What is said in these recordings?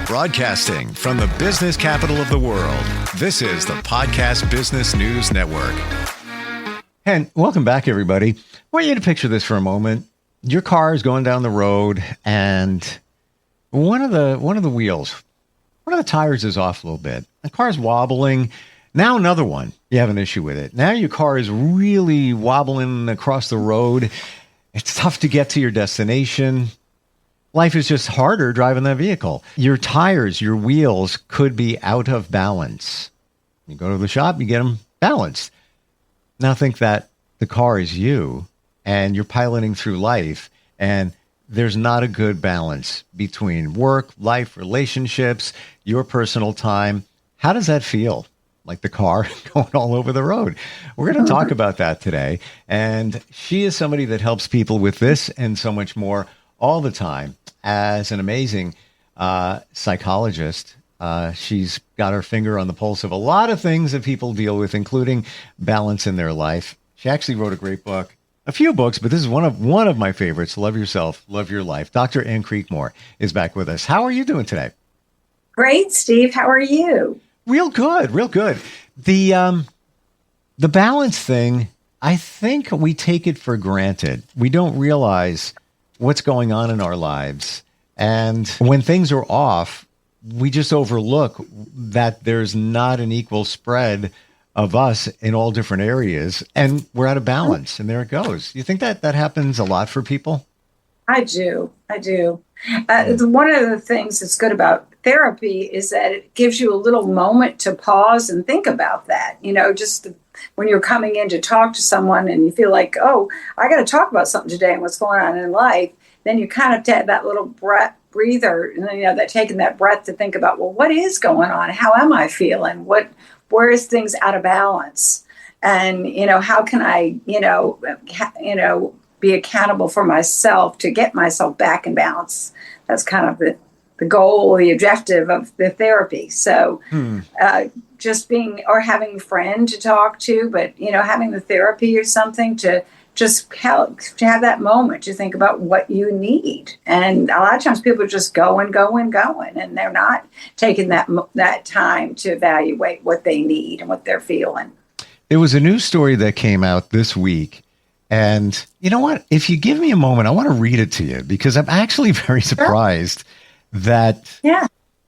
Broadcasting from the business capital of the world, this is the Podcast Business News Network. And welcome back, everybody. I want you to picture this for a moment. Your car is going down the road, and one of the wheels, one of the tires is off a little bit. The car's wobbling. Now another one. You have an issue with it. Now your car is really wobbling across the road. It's tough to get to your destination. Life is just harder driving that vehicle. Your tires, your wheels could be out of balance. You go to the shop, you get them balanced. Now think that the car is you and you're piloting through life, and there's not a good balance between work, life, relationships, your personal time. How does that feel? Like the car going all over the road. We're going to talk about that today. And she is somebody that helps people with this and so much more all the time as an amazing psychologist. She's got her finger on the pulse of a lot of things that people deal with, including balance in their life. She actually wrote a great book, a few books, but this is one of my favorites, Love Yourself, Love Your Life. Dr. Ann Creekmore is back with us. How are you doing today? Great, Steve. How are you? Real good, real good. The balance thing, I think we take it for granted. We don't realize what's going on in our lives. And when things are off, we just overlook that there's not an equal spread of us in all different areas, and we're out of balance, and there it goes. You think that happens a lot for people? I do. One of the things that's good about therapy is that it gives you a little moment to pause and think about that. You know, when you're coming in to talk to someone and you feel like, oh, I got to talk about something today and what's going on in life, then you kind of take that little breather, and that taking that breath to think about, well, what is going on? How am I feeling? Where is things out of balance? And, how can I, be accountable for myself to get myself back in balance? That's kind of the goal, the objective of the therapy. So just having a friend to talk to, but, having the therapy or something to just help to have that moment to think about what you need. And a lot of times people just go and they're not taking that time to evaluate what they need and what they're feeling. There was a news story that came out this week. And you know what? If you give me a moment, I want to read it to you because I'm actually very surprised that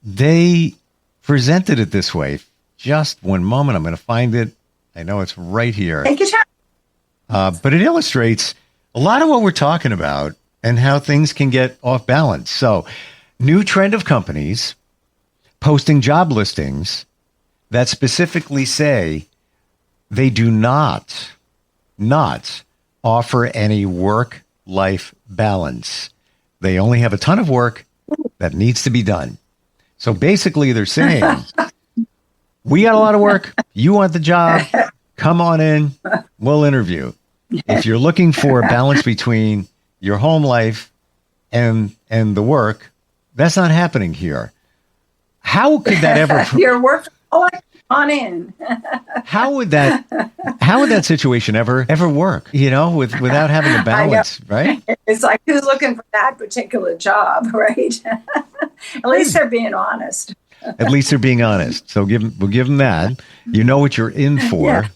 they presented it this way. Just one moment. I'm going to find it. I know it's right here. Take your time. But it illustrates a lot of what we're talking about and how things can get off balance. So, new trend of companies posting job listings that specifically say they do not offer any work-life balance. They only have a ton of work that needs to be done. So basically they're saying, we got a lot of work. You want the job? Come on in. We'll interview. If you're looking for a balance between your home life and the work, that's not happening here. How could that ever? Your work on in. How would that situation ever work? Without having a balance, right? It's like, who's looking for that particular job, right? At least they're being honest. At least they're being honest. So we'll give them that. You know what you're in for. Yeah.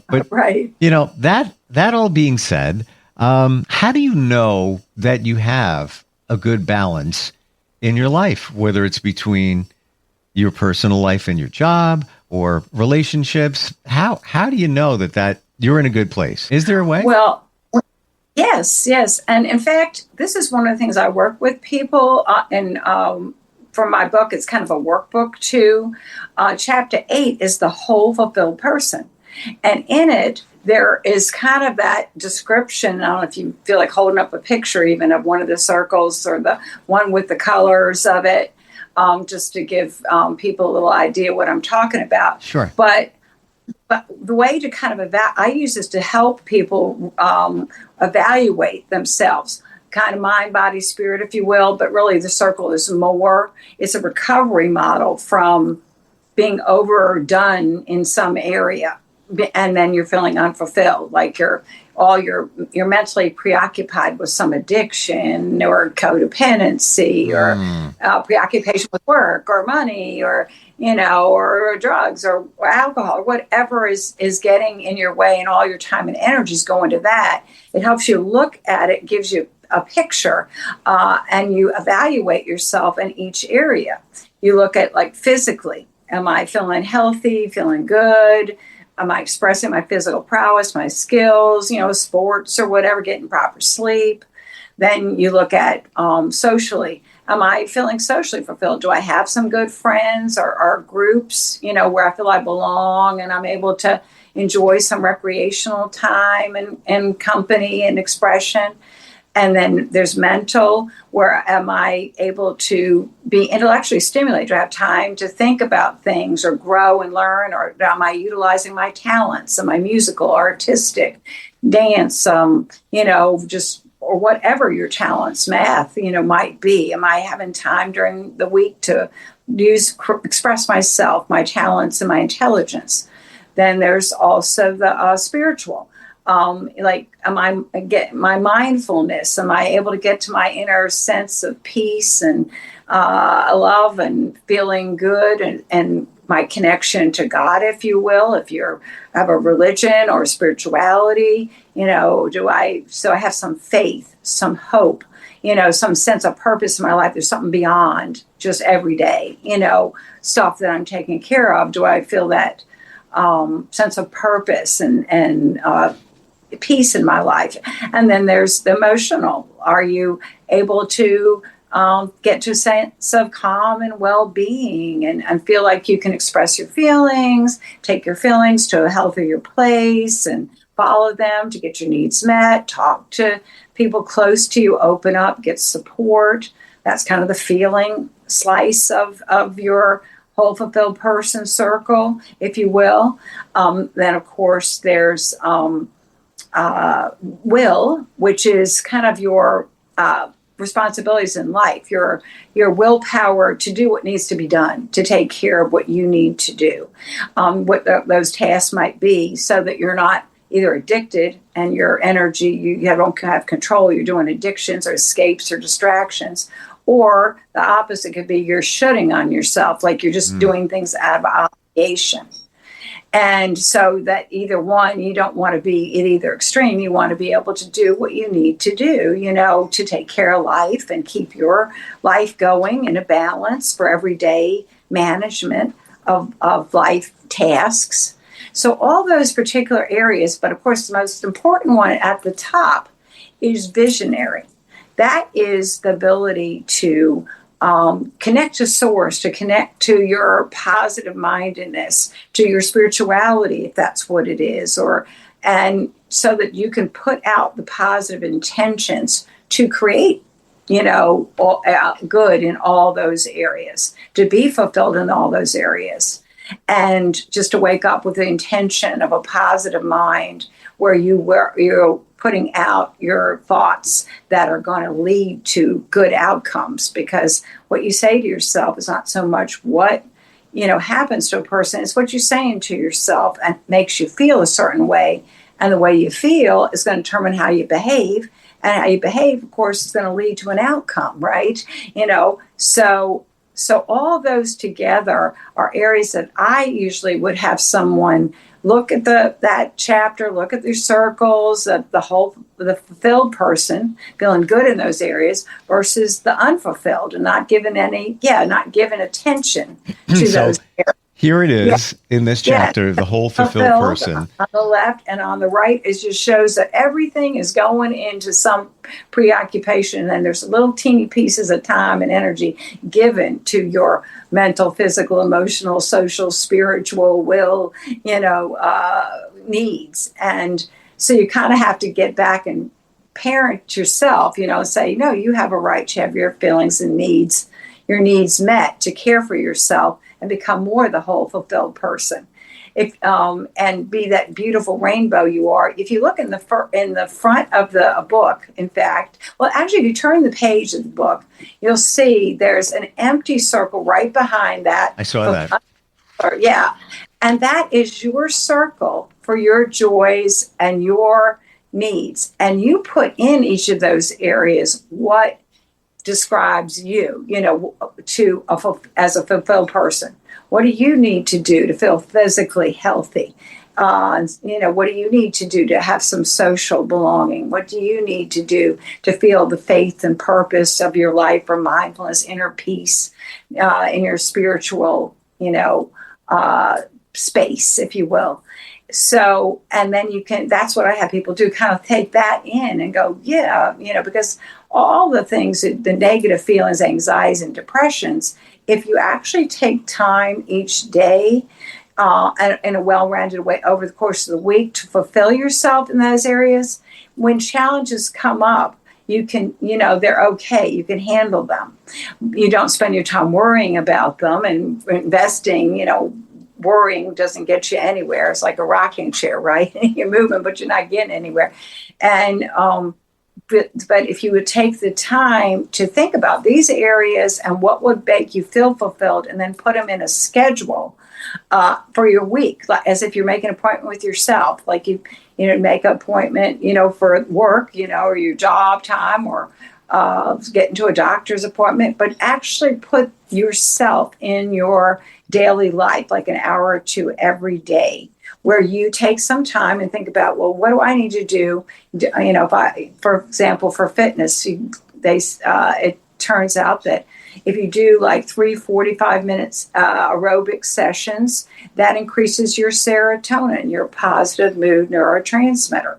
But right. That all being said, how do you know that you have a good balance in your life, whether it's between your personal life and your job or relationships? How do you know that you're in a good place? Is there a way? Well, yes. And in fact, this is one of the things I work with people and from my book, it's kind of a workbook too. Chapter 8 is the whole fulfilled person. And in it, there is kind of that description. I don't know if you feel like holding up a picture even of one of the circles or the one with the colors of it, just to give people a little idea what I'm talking about. Sure. But the way to kind of I use this to help people evaluate themselves, kind of mind, body, spirit, if you will. But really the circle is it's a recovery model from being overdone in some area. and then you're feeling unfulfilled, like you're mentally preoccupied with some addiction or codependency or preoccupation with work or money or or drugs or alcohol or whatever is getting in your way, and all your time and energy is going to that. It helps you look at it, gives you a picture, and you evaluate yourself in each area. You look at, like, physically, am I feeling healthy, feeling good? Am I expressing my physical prowess, my skills, sports or whatever, getting proper sleep? Then you look at socially. Am I feeling socially fulfilled? Do I have some good friends or groups, where I feel I belong and I'm able to enjoy some recreational time and company and expression? And then there's mental, where am I able to be intellectually stimulated? Do I have time to think about things or grow and learn? Or am I utilizing my talents? Am I musical, artistic, dance, just, or whatever your talents, math, might be? Am I having time during the week to express myself, my talents, and my intelligence? Then there's also the spiritual. Am I get my mindfulness? Am I able to get to my inner sense of peace and love and feeling good and my connection to God, if you will? If you have a religion or spirituality, so I have some faith, some hope, some sense of purpose in my life. There's something beyond just every day, stuff that I'm taking care of. Do I feel that sense of purpose and peace in my life? And then there's the emotional. Are you able to get to a sense of calm and well-being and feel like you can express your feelings, take your feelings to a healthier place and follow them to get your needs met, talk to people close to you, open up, get support? That's kind of the feeling slice of your whole fulfilled person circle, if you will. Then, of course, there's will, which is kind of your responsibilities in life, your willpower to do what needs to be done, to take care of what you need to do, those tasks might be, so that you're not either addicted and your energy, you don't have control, you're doing addictions or escapes or distractions, or the opposite could be you're shutting on yourself, like you're just doing things out of obligation. And so that either one, you don't want to be at either extreme. You want to be able to do what you need to do, to take care of life and keep your life going in a balance for everyday management of life tasks. So all those particular areas, but of course the most important one at the top is visionary. That is the ability to connect to source, to connect to your positive mindedness, to your spirituality, if that's what it is, and so that you can put out the positive intentions to create, good in all those areas, to be fulfilled in all those areas, and just to wake up with the intention of a positive mind where you're putting out your thoughts that are going to lead to good outcomes, because what you say to yourself is not so much what happens to a person, it's what you're saying to yourself and makes you feel a certain way, and the way you feel is going to determine how you behave, and how you behave, of course, is going to lead to an outcome, right? So all those together are areas that I usually would have someone look at that chapter, look at their circles, the fulfilled person feeling good in those areas versus the unfulfilled and not given attention to those areas. Here it is in this chapter, the whole fulfilled person. On the left and on the right, it just shows that everything is going into some preoccupation, and there's little teeny pieces of time and energy given to your mental, physical, emotional, social, spiritual, will, needs. And so you kind of have to get back and parent yourself, say, no, you have a right to have your feelings and needs, your needs met, to care for yourself and become more the whole fulfilled person. And be that beautiful rainbow you are. If you look in the front of the book, in fact, well, actually, if you turn the page of the book, you'll see there's an empty circle right behind that. I saw that. Yeah. And that is your circle for your joys and your needs. And you put in each of those areas what describes you, as a fulfilled person. What do you need to do to feel physically healthy? What do you need to do to have some social belonging? What do you need to do to feel the faith and purpose of your life, or mindfulness, inner peace in your spiritual, space, if you will? So, and then that's what I have people do, kind of take that in and go, because all the things, the negative feelings, anxieties, and depressions, if you actually take time each day in a well-rounded way over the course of the week to fulfill yourself in those areas, when challenges come up, you can, they're okay. You can handle them. You don't spend your time worrying about them and investing, worrying doesn't get you anywhere. It's like a rocking chair, right? You're moving, but you're not getting anywhere. And, but if you would take the time to think about these areas and what would make you feel fulfilled, and then put them in a schedule for your week, like, as if you're making an appointment with yourself, like you make an appointment, for work, or your job time, or getting to a doctor's appointment, but actually put yourself in your daily life, like an hour or two every day, where you take some time and think about, well, what do I need to do? For example, for fitness, it turns out that if you do like 3 45-minute aerobic sessions, that increases your serotonin, your positive mood neurotransmitter.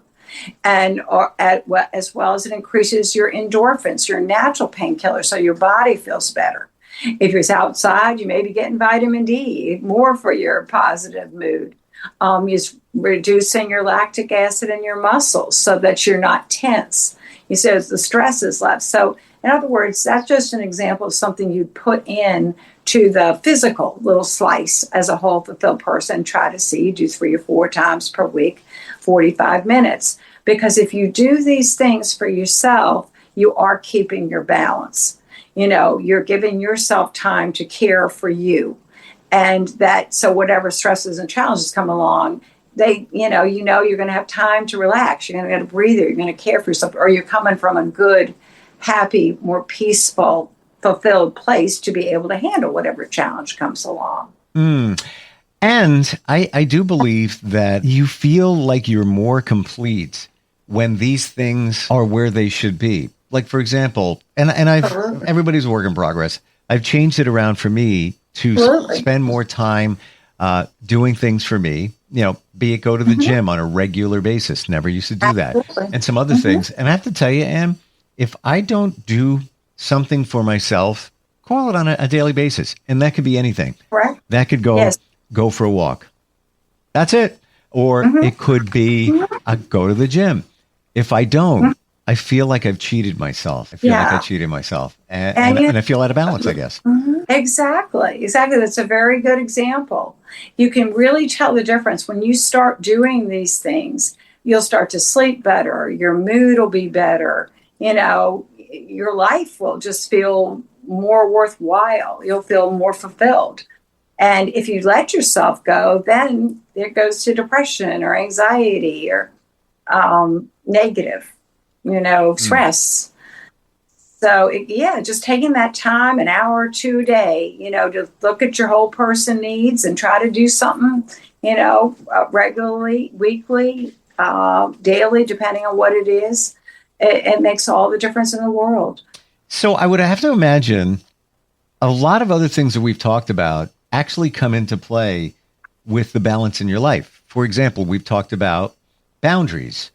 And as well as it increases your endorphins, your natural painkiller, so your body feels better. If you're outside, you may be getting vitamin D, more for your positive mood. You're reducing your lactic acid in your muscles so that you're not tense. You said the stress is left. So in other words, that's just an example of something you put in to the physical little slice as a whole fulfilled person. Try to see, do 3 or 4 times per week, 45 minutes. Because if you do these things for yourself, you are keeping your balance. You're giving yourself time to care for you. And so whatever stresses and challenges come along, you're going to have time to relax. You're going to get a breather. You're going to care for yourself, or you're coming from a good, happy, more peaceful, fulfilled place to be able to handle whatever challenge comes along. And I do believe that you feel like you're more complete when these things are where they should be. Like, for example, everybody's a work in progress. I've changed it around for me to spend more time doing things for me, be it go to the gym on a regular basis. Never used to do that. And some other things. And I have to tell you, Ann, if I don't do something for myself, call it on a daily basis. And that could be anything. Right. That could go for a walk. That's it. Or it could be go to the gym. If I don't, I feel like I've cheated myself. And I feel out of balance, I guess. Exactly. That's a very good example. You can really tell the difference when you start doing these things. You'll start to sleep better. Your mood will be better. Your life will just feel more worthwhile. You'll feel more fulfilled. And if you let yourself go, then it goes to depression or anxiety or negative, stress. So, just taking that time, an hour or 2 a day, to look at your whole person needs and try to do something, regularly, weekly, daily, depending on what it is. It makes all the difference in the world. So I would have to imagine a lot of other things that we've talked about actually come into play with the balance in your life. For example, we've talked about boundaries.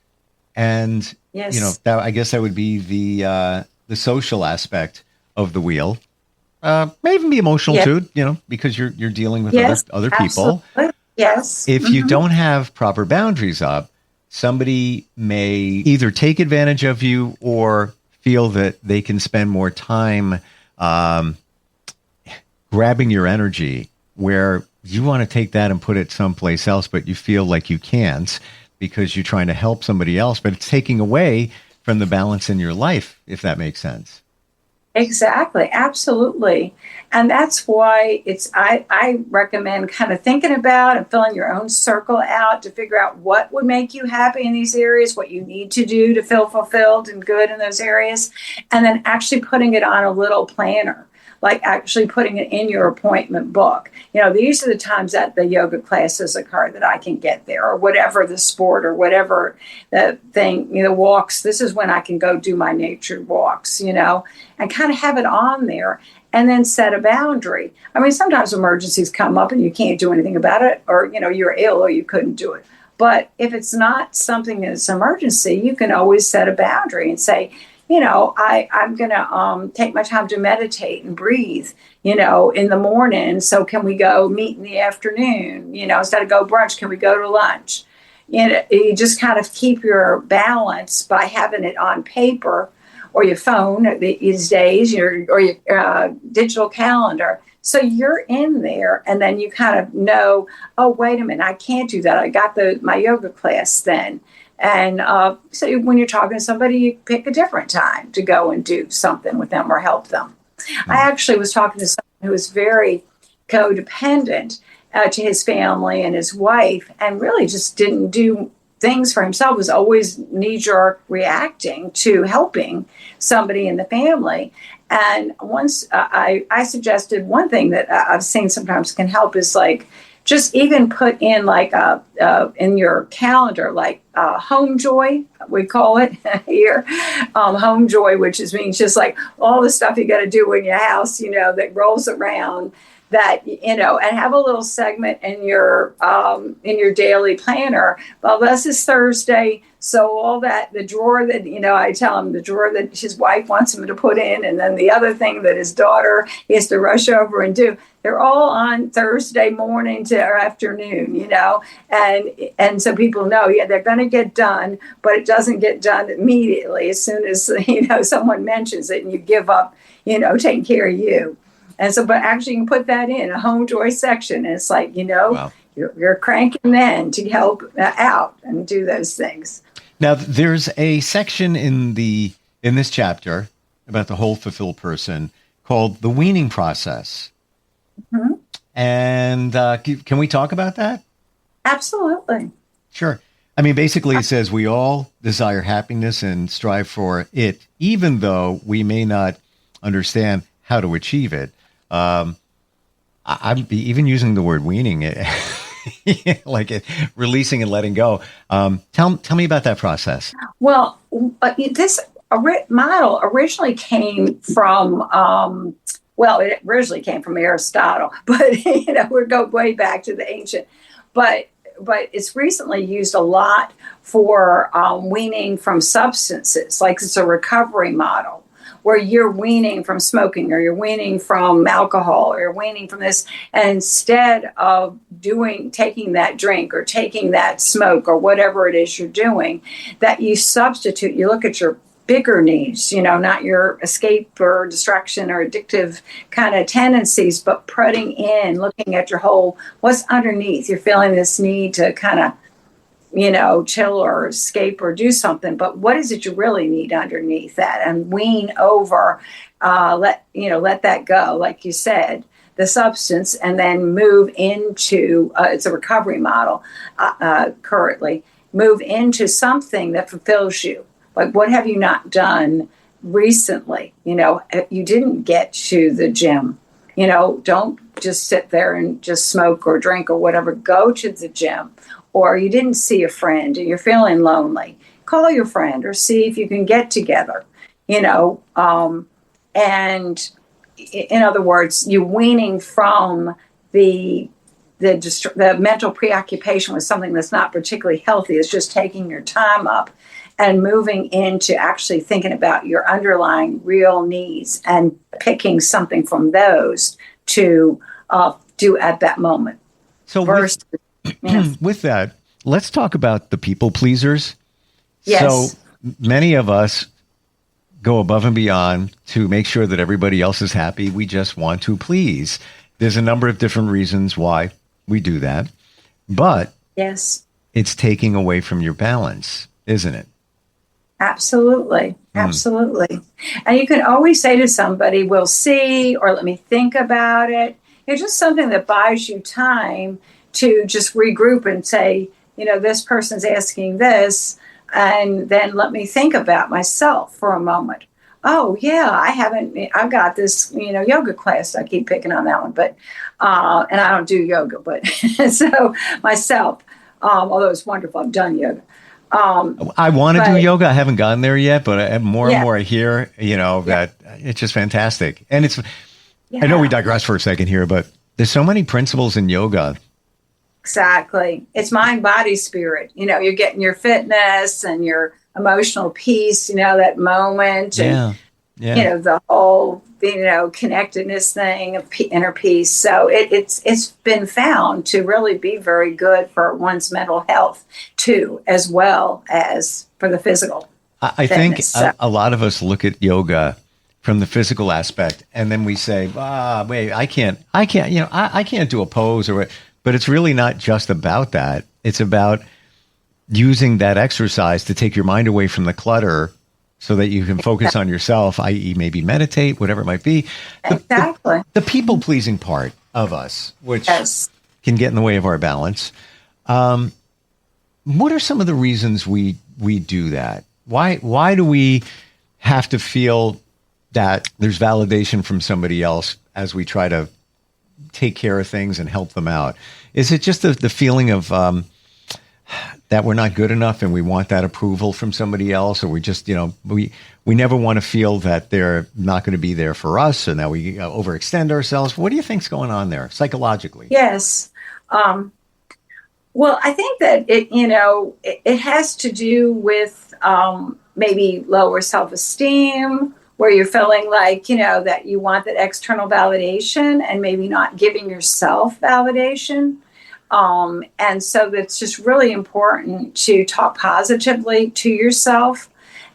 And, I guess that would be the social aspect of the wheel. May even be emotional too, because you're dealing with other people. Absolutely. Yes. If you don't have proper boundaries up, somebody may either take advantage of you or feel that they can spend more time grabbing your energy, where you want to take that and put it someplace else, but you feel like you can't because you're trying to help somebody else, but it's taking away from the balance in your life, if that makes sense. Exactly. Absolutely. And that's why I recommend kind of thinking about and filling your own circle out to figure out what would make you happy in these areas, what you need to do to feel fulfilled and good in those areas, and then actually putting it on a little planner, like actually putting it in your appointment book. These are the times that the yoga classes occur that I can get there, or whatever the sport or whatever the thing, walks. This is when I can go do my nature walks, and kind of have it on there, and then set a boundary. I mean, sometimes emergencies come up and you can't do anything about it, or, you're ill or you couldn't do it. But if it's not something that's an emergency, you can always set a boundary and say, I'm going to take my time to meditate and breathe, in the morning. So can we go meet in the afternoon? Instead of go brunch, can we go to lunch? You just kind of keep your balance by having it on paper or your phone these days, or your digital calendar. So you're in there, and then you kind of know, oh, wait a minute, I can't do that. I got my yoga class then. And so when you're talking to somebody, you pick a different time to go and do something with them or help them. I actually was talking to someone who was very codependent to his family and his wife, and really just didn't do things for himself, was always knee-jerk reacting to helping somebody in the family. And once I suggested one thing that I've seen sometimes can help is like, just even put in like in your calendar, like home joy, we call it here, home joy, which means just like all the stuff you got to do in your house, that rolls around, that, and have a little segment in your daily planner. Well, this is Thursday. So all that, the drawer that, I tell him the drawer that his wife wants him to put in, and then the other thing that his daughter has to rush over and do, they're all on Thursday morning to afternoon, and so people know, they're going to get done, but it doesn't get done immediately as soon as, someone mentions it and you give up, taking care of you. And so, but actually you can put that in a home joy section. And it's like, wow. You're cranking then to help out and do those things. Now, there's a section in this chapter about the whole fulfilled person called the weaning process. Mm-hmm. And can we talk about that? Absolutely. Sure. I mean, basically it says we all desire happiness and strive for it, even though we may not understand how to achieve it. I'd be even using the word weaning, like releasing and letting go. Tell me about that process. Well, this model originally came from, it originally came from Aristotle, but we go way back to the ancient. But it's recently used a lot for weaning from substances, like it's a recovery model, where you're weaning from smoking, or you're weaning from alcohol, or you're weaning from this. And instead of taking that drink or taking that smoke or whatever it is you're doing, that you substitute, you look at your bigger needs, not your escape or distraction or addictive kind of tendencies, but looking at your whole, what's underneath. You're feeling this need to kind of, chill or escape or do something, but what is it you really need underneath that? And wean over, let that go, like you said, the substance, and then move into, it's a recovery model currently, move into something that fulfills you. Like, what have you not done recently? You didn't get to the gym. Don't just sit there and just smoke or drink or whatever. Go to the gym. Or you didn't see a friend and you're feeling lonely. Call your friend or see if you can get together. And in other words, you're weaning from the mental preoccupation with something that's not particularly healthy. It's just taking your time up and moving into actually thinking about your underlying real needs and picking something from those to do at that moment. So with that, let's talk about the people pleasers. Yes. So many of us go above and beyond to make sure that everybody else is happy. We just want to please. There's a number of different reasons why we do that, but yes, it's taking away from your balance, isn't it? Absolutely. Absolutely. And you can always say to somebody, we'll see, or let me think about it. It's just something that buys you time to just regroup and say, this person's asking this, and then let me think about myself for a moment. Oh, yeah, I've got this, yoga class. I keep picking on that one, but, and I don't do yoga, but so myself, although it's wonderful, I've done yoga. I want to do yoga. I haven't gotten there yet, but more and more I hear, that it's just fantastic. And I know we digress for a second here, but there's so many principles in yoga. Exactly. It's mind, body, spirit. You're getting your fitness and your emotional peace, that moment. And, the whole, connectedness thing of inner peace. So it's been found to really be very good for one's mental health too, as well as for the physical. I think a lot of us look at yoga from the physical aspect, and then we say, wait, I can't, I can't do a pose but it's really not just about that. It's about using that exercise to take your mind away from the clutter so that you can focus on yourself, i.e. maybe meditate, whatever it might be. Exactly. The people-pleasing part of us, which can get in the way of our balance. What are some of the reasons we do that? Why do we have to feel that there's validation from somebody else as we try to take care of things and help them out? Is it just the feeling of that we're not good enough and we want that approval from somebody else, or we just, we never want to feel that they're not going to be there for us, and that we overextend ourselves? What do you think's going on there psychologically? Yes. Well, I think that it has to do with maybe lower self-esteem, where you're feeling like, that you want that external validation and maybe not giving yourself validation. And so it's just really important to talk positively to yourself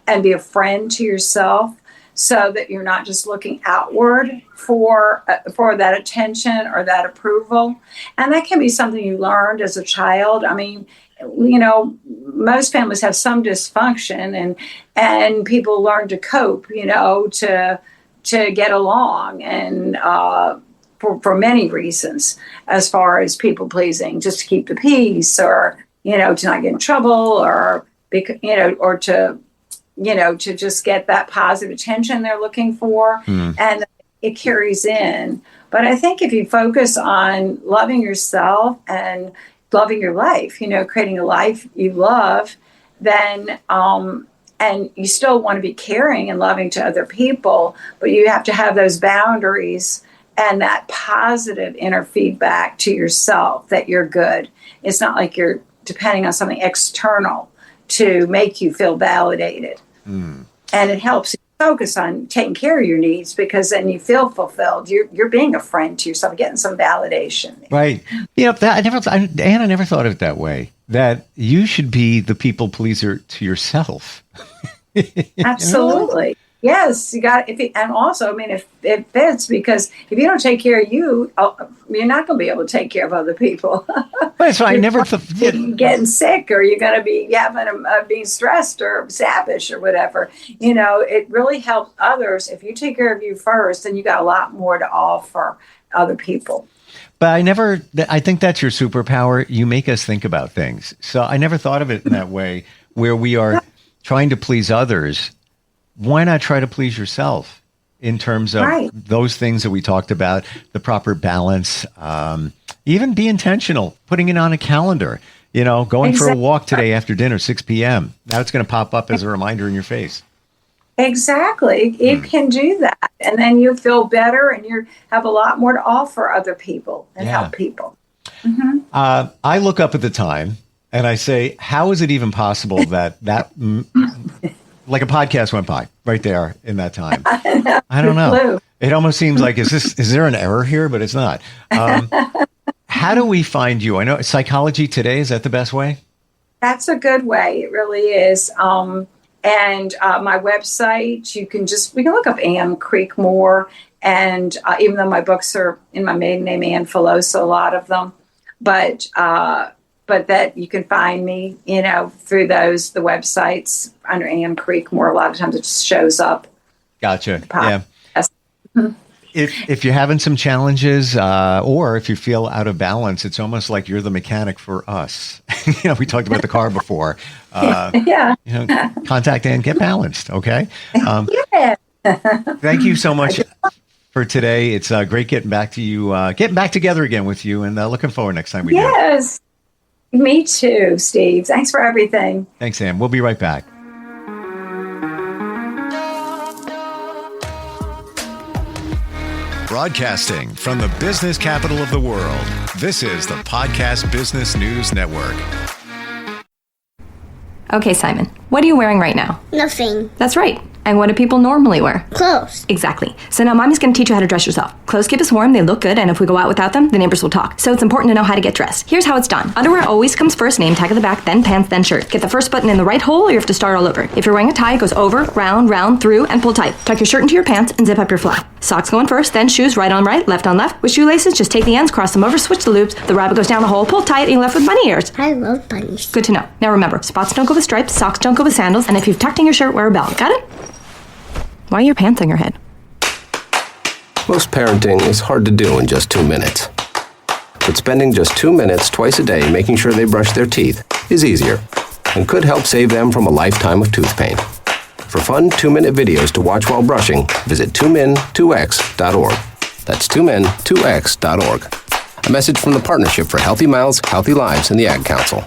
and be a friend to yourself, so that you're not just looking outward for that attention or that approval. And that can be something you learned as a child. I mean, most families have some dysfunction, and people learn to cope, to get along, and for many reasons, as far as people pleasing, just to keep the peace, or to not get in trouble, or or to just get that positive attention they're looking for, and it carries in. But I think if you focus on loving yourself and loving your life, creating a life you love, then and you still want to be caring and loving to other people, but you have to have those boundaries and that positive inner feedback to yourself that you're good. It's not like you're depending on something external to make you feel validated. And it helps you focus on taking care of your needs, because then you feel fulfilled. You're being a friend to yourself, getting some validation. Right. I never thought of it that way, that you should be the people pleaser to yourself. Absolutely. Yes, you got it. And also, I mean, if it fits, because if you don't take care of you, you're not going to be able to take care of other people. Right, so I never thought getting sick, or you're going to be being stressed or savage or whatever. It really helps others. If you take care of you first, then you got a lot more to offer other people. But I think that's your superpower. You make us think about things. So I never thought of it in that way, where we are trying to please others. Why not try to please yourself in terms of those things that we talked about, the proper balance, even be intentional, putting it on a calendar, going for a walk today after dinner, 6 p.m. Now it's going to pop up as a reminder in your face. Exactly. You can do that. And then you feel better, and you have a lot more to offer other people and help people. Mm-hmm. I look up at the time and I say, how is it even possible that like a podcast went by right there in that time? I don't know. It almost seems like, is there an error here? But it's not. How do we find you? I know Psychology Today, is that the best way? That's a good way. It really is. And my website, we can look up Ann Creekmore. And even though my books are in my maiden name, Ann Filosa, a lot of them, but but that you can find me, through the websites under Ann Creekmore. A lot of times it just shows up. Gotcha. Yeah. If you're having some challenges or if you feel out of balance, it's almost like you're the mechanic for us. We talked about the car before. Contact Ann, get balanced. Okay. Yeah. Thank you so much for today. It's great getting back to you, getting back together again with you, and looking forward next time we do. Yes. Me too, Steve. Thanks for everything. Thanks, Ann. We'll be right back. Broadcasting from the business capital of the world, this is the Podcast Business News Network. Okay, Simon, what are you wearing right now? Nothing. That's right. And what do people normally wear? Clothes. Exactly. So now Mommy's going to teach you how to dress yourself. Clothes keep us warm, they look good, and if we go out without them, the neighbors will talk. So it's important to know how to get dressed. Here's how it's done. Underwear always comes first, name tag at the back, then pants, then shirt. Get the first button in the right hole, or you have to start all over. If you're wearing a tie, it goes over, round, through, and pull tight. Tuck your shirt into your pants and zip up your fly. Socks going first, then shoes right on right, left on left. With shoelaces, just take the ends, cross them over, switch the loops. The rabbit goes down the hole, pull tight, and you're left with bunny ears. I love bunnies. Good to know. Now remember, spots don't go with stripes, socks don't go with sandals, and if you've tucked in your shirt, wear a belt. Got it? Why are your pants on your head? Most parenting is hard to do in just 2 minutes. But spending just 2 minutes twice a day making sure they brush their teeth is easier and could help save them from a lifetime of tooth pain. For fun 2-minute videos to watch while brushing, visit 2min2x.org. That's 2min2x.org. A message from the Partnership for Healthy Mouths, Healthy Lives and the Ad Council.